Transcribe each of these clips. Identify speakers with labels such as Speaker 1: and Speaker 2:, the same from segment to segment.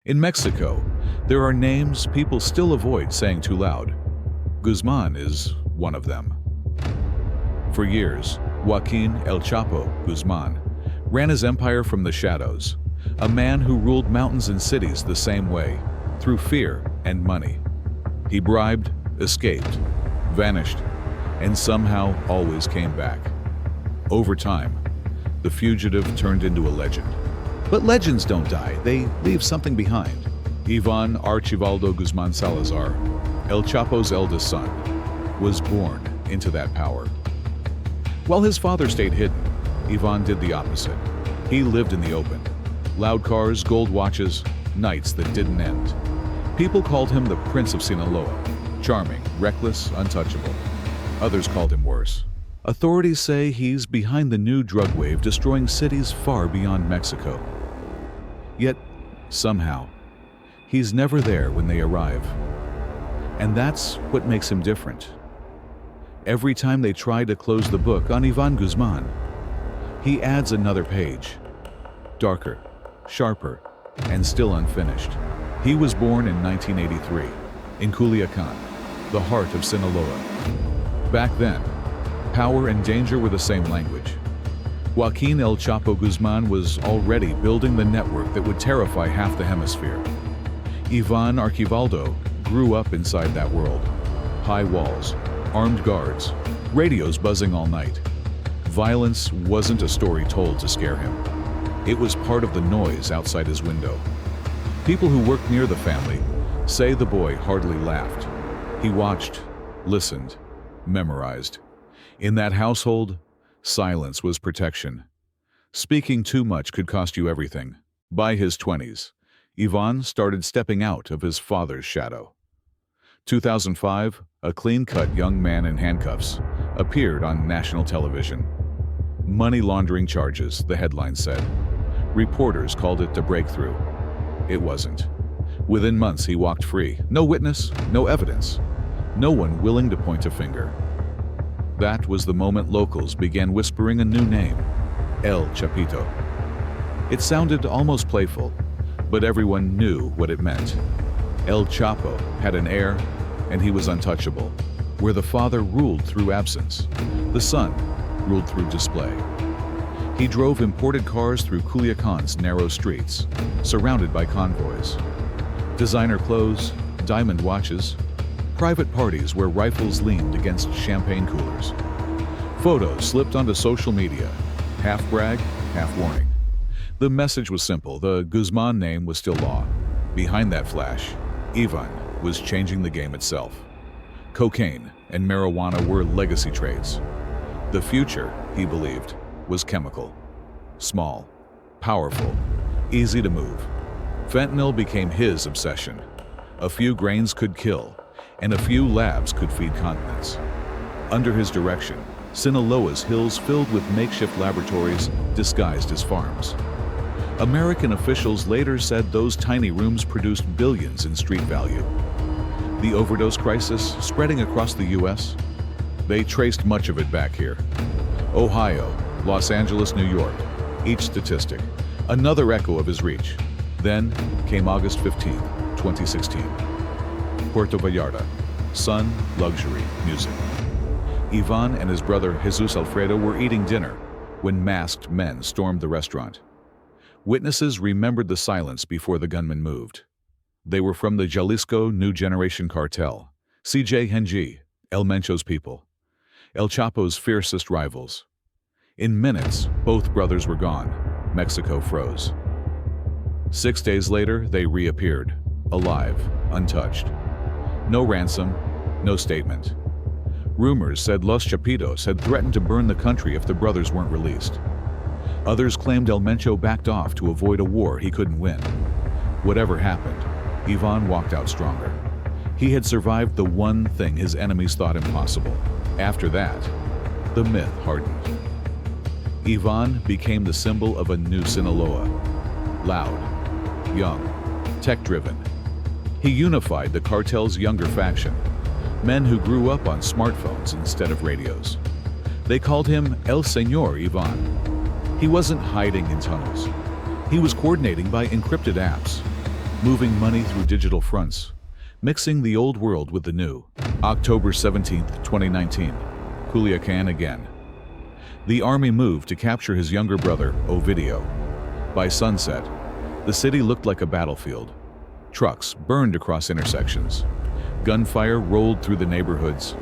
Speaker 1: In Mexico, there are names people still avoid saying too loud. Guzmán is one of them. For years, Joaquín El Chapo Guzmán ran his empire from the shadows, a man who ruled mountains and cities the same way, through fear and money. He bribed, escaped, vanished, and somehow always came back. Over time, the fugitive turned into a legend. But legends don't die, they leave something behind. Iván Archivaldo Guzmán Salazar, El Chapo's eldest son, was born into that power. While his father stayed hidden, Iván did the opposite. He lived in the open. Loud cars, gold watches, nights that didn't end. People called him the Prince of Sinaloa, charming, reckless, untouchable. Others called him worse. Authorities say he's behind the new drug wave destroying cities far beyond Mexico. Yet, somehow, he's never there when they arrive. And that's what makes him different. Every time they try to close the book on Iván Guzmán, he adds another page. Darker, sharper, and still unfinished. He was born in 1983, in Culiacán, the heart of Sinaloa. Back then, power and danger were the same language. Joaquín El Chapo Guzmán was already building the network that would terrify half the hemisphere. Iván Archivaldo grew up inside that world. High walls, armed guards, radios buzzing all night. Violence wasn't a story told to scare him. It was part of the noise outside his window. People who worked near the family say the boy hardly laughed. He watched, listened, memorized. In that household, silence was protection. Speaking too much could cost you everything. By his 20s, Iván started stepping out of his father's shadow. 2005, a clean-cut young man in handcuffs appeared on national television. Money laundering charges, the headline said. Reporters called it a breakthrough. It wasn't. Within months, he walked free. No witness, no evidence. No one willing to point a finger. That was the moment locals began whispering a new name, El Chapito. It sounded almost playful, but everyone knew what it meant. El Chapo had an heir, and he was untouchable. Where the father ruled through absence, the son ruled through display. He drove imported cars through Culiacán's narrow streets, surrounded by convoys. Designer clothes, diamond watches, private parties where rifles leaned against champagne coolers. Photos slipped onto social media, half brag, half warning. The message was simple, the Guzmán name was still law. Behind that flash, Iván was changing the game itself. Cocaine and marijuana were legacy trades. The future, he believed, was chemical. Small, powerful, easy to move. Fentanyl became his obsession. A few grains could kill, and a few labs could feed continents. Under his direction, Sinaloa's hills filled with makeshift laboratories disguised as farms. American officials later said those tiny rooms produced billions in street value. The overdose crisis spreading across the U.S., they traced much of it back here. Ohio, Los Angeles, New York, each statistic, another echo of his reach. Then came August 15, 2016. Puerto Vallarta, sun, luxury, music. Iván and his brother Jesus Alfredo were eating dinner when masked men stormed the restaurant. Witnesses remembered the silence before the gunmen moved. They were from the Jalisco New Generation Cartel, CJ Hengi, El Mencho's people, El Chapo's fiercest rivals. In minutes, both brothers were gone. Mexico froze. 6 days later, they reappeared, alive, untouched. No ransom, no statement. Rumors said Los Chapitos had threatened to burn the country if the brothers weren't released. Others claimed El Mencho backed off to avoid a war he couldn't win. Whatever happened, Iván walked out stronger. He had survived the one thing his enemies thought impossible. After that, the myth hardened. Iván became the symbol of a new Sinaloa. Loud, young, tech-driven. He unified the cartel's younger faction, men who grew up on smartphones instead of radios. They called him El Señor Iván. He wasn't hiding in tunnels. He was coordinating by encrypted apps. moving money through digital fronts, mixing the old world with the new. October 17, 2019, Culiacan again. The army moved to capture his younger brother, Ovidio. By sunset, the city looked like a battlefield. Trucks burned across intersections. Gunfire rolled through the neighborhoods.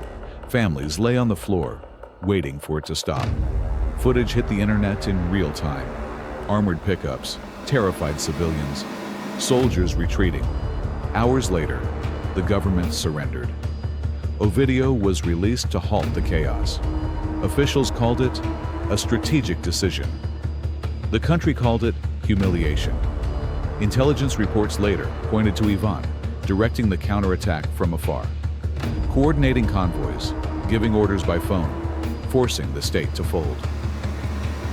Speaker 1: Families lay on the floor, waiting for it to stop. Footage hit the internet in real time. Armored pickups, terrified civilians, soldiers retreating. Hours later, the government surrendered. Ovidio was released to halt the chaos. Officials called it a strategic decision. The country called it humiliation. Intelligence reports later pointed to Iván, directing the counterattack from afar, coordinating convoys, giving orders by phone, forcing the state to fold.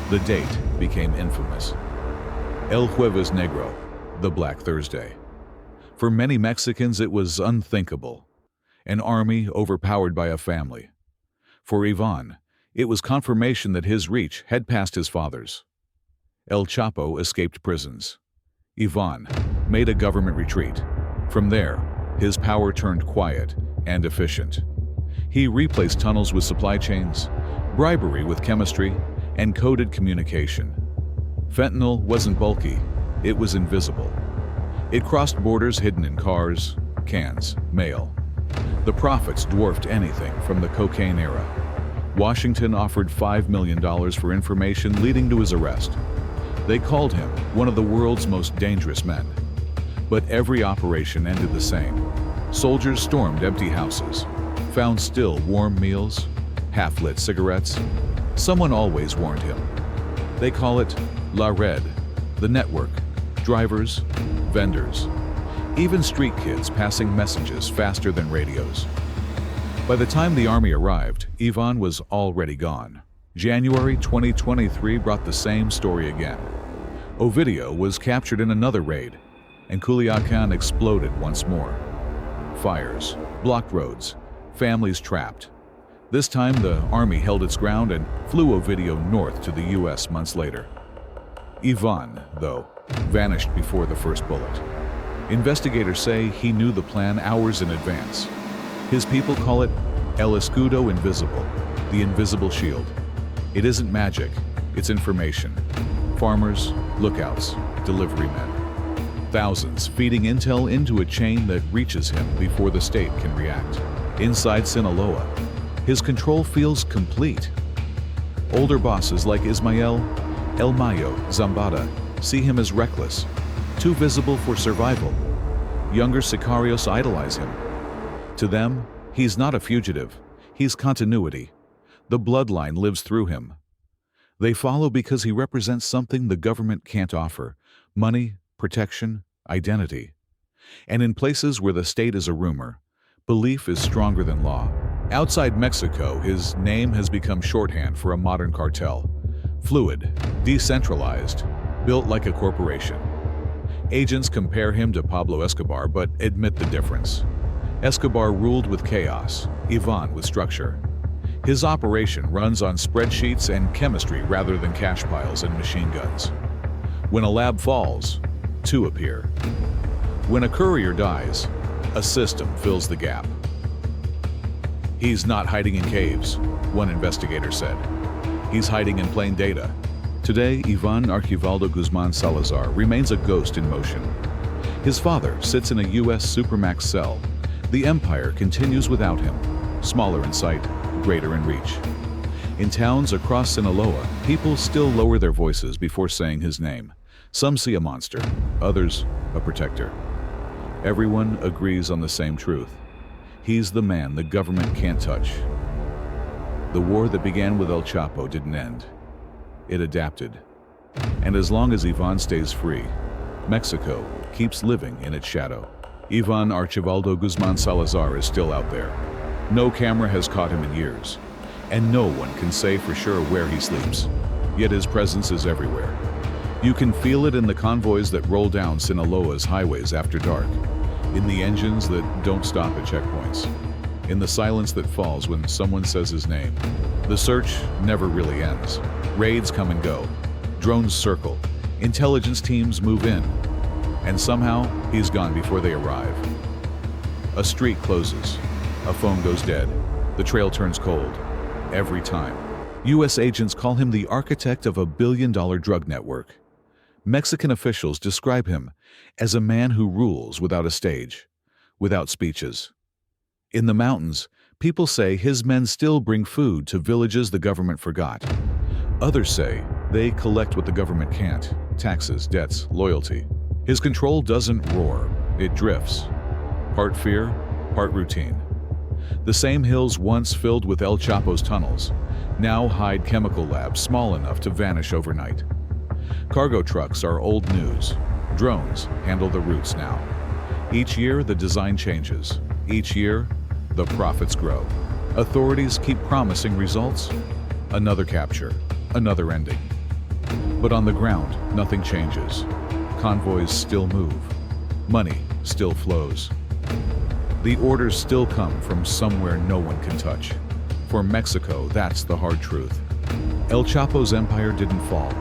Speaker 1: The date became infamous. El Jueves Negro, the Black Thursday. For many Mexicans, it was unthinkable. An army overpowered by a family. For Iván, it was confirmation that his reach had passed his father's. El Chapo escaped prisons. Iván made a government retreat. From there, his power turned quiet and efficient. He replaced tunnels with supply chains, bribery with chemistry, and coded communication. Fentanyl wasn't bulky, it was invisible. It crossed borders hidden in cars, cans, mail. The profits dwarfed anything from the cocaine era. Washington offered $5 million for information leading to his arrest. They called him one of the world's most dangerous men. But every operation ended the same. Soldiers stormed empty houses, found still warm meals, half-lit cigarettes. Someone always warned him. They call it La Red, the network, drivers, vendors, even street kids passing messages faster than radios. By the time the army arrived, Iván was already gone. January 2023 brought the same story again. Ovidio was captured in another raid, and Culiacan exploded once more. Fires, blocked roads, families trapped. This time the army held its ground and flew Ovidio north to the US months later. Iván, though, vanished before the first bullet. Investigators say he knew the plan hours in advance. His people call it El Escudo Invisible, the invisible shield. It isn't magic, it's information. Farmers, lookouts, delivery men. Thousands feeding intel into a chain that reaches him before the state can react. Inside Sinaloa, his control feels complete. Older bosses like Ismael, El Mayo, Zambada see him as reckless, too visible for survival. Younger sicarios idolize him. To them, he's not a fugitive, he's continuity. The bloodline lives through him. They follow because he represents something the government can't offer: money, protection, identity. And in places where the state is a rumor, belief is stronger than law. Outside Mexico, his name has become shorthand for a modern cartel. Fluid, decentralized, built like a corporation. Agents compare him to Pablo Escobar but admit the difference. Escobar ruled with chaos, Iván with structure. His operation runs on spreadsheets and chemistry rather than cash piles and machine guns. When a lab falls, two appear. When a courier dies, a system fills the gap. He's not hiding in caves, one investigator said. He's hiding in plain data. Today, Iván Archivaldo Guzmán Salazar remains a ghost in motion. His father sits in a US supermax cell. The empire continues without him, smaller in sight, greater in reach. In towns across Sinaloa, people still lower their voices before saying his name. Some see a monster, others a protector. Everyone agrees on the same truth. He's the man the government can't touch. The war that began with El Chapo didn't end. It adapted. And as long as Iván stays free, Mexico keeps living in its shadow. Iván Archivaldo Guzmán Salazar is still out there. No camera has caught him in years, and no one can say for sure where he sleeps. Yet his presence is everywhere. You can feel it in the convoys that roll down Sinaloa's highways after dark, in the engines that don't stop at checkpoints, in the silence that falls when someone says his name. The search never really ends. Raids come and go. Drones circle. Intelligence teams move in. And somehow, he's gone before they arrive. A street closes. A phone goes dead. The trail turns cold. Every time. U.S. agents call him the architect of a billion-dollar drug network. Mexican officials describe him as a man who rules without a stage, without speeches. In the mountains, people say his men still bring food to villages the government forgot. Others say they collect what the government can't: taxes, debts, loyalty. His control doesn't roar, it drifts. Part fear, part routine. The same hills once filled with El Chapo's tunnels now hide chemical labs small enough to vanish overnight. Cargo trucks are old news. Drones handle the routes now. Each year, the design changes. Each year, the profits grow. Authorities keep promising results. Another capture, another ending. But on the ground, nothing changes. Convoys still move. Money still flows. The orders still come from somewhere no one can touch. For Mexico, that's the hard truth. El Chapo's empire didn't fall.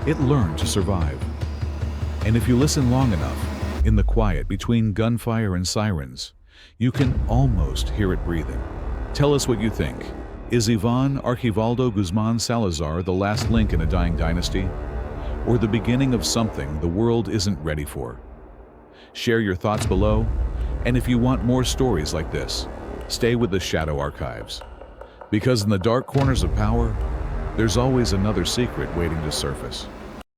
Speaker 1: It learned to survive. And if you listen long enough, in the quiet between gunfire and sirens, you can almost hear it breathing. Tell us what you think. Is Iván Archivaldo Guzmán Salazar the last link in a dying dynasty? Or the beginning of something the world isn't ready for? Share your thoughts below, and if you want more stories like this, stay with the Shadow Archives. Because in the dark corners of power, there's always another secret waiting to surface.